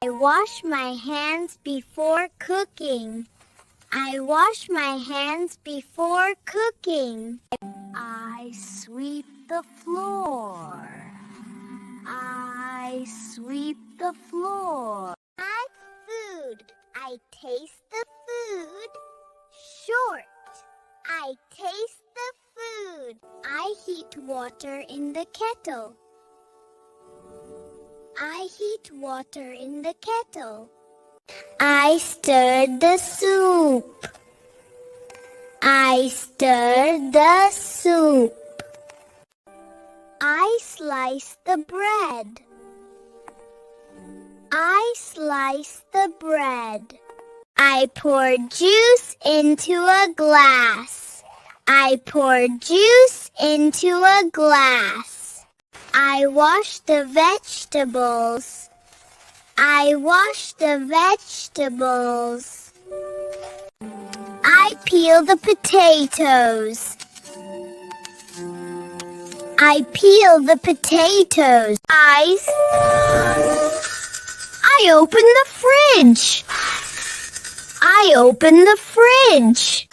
I wash my hands before cooking. I wash my hands before cooking. I sweep the floor. I sweep the floor. Add food. I taste the food. Short. I taste the food. I heat water in the kettle. I heat water in the kettle. I stir the soup. I stir the soup. I slice the bread. I slice the bread. I pour juice into a glass. I pour juice into a glass. I wash the vegetables. I wash the vegetables. I peel the potatoes. I peel the potatoes. I open the fridge. I open the fridge.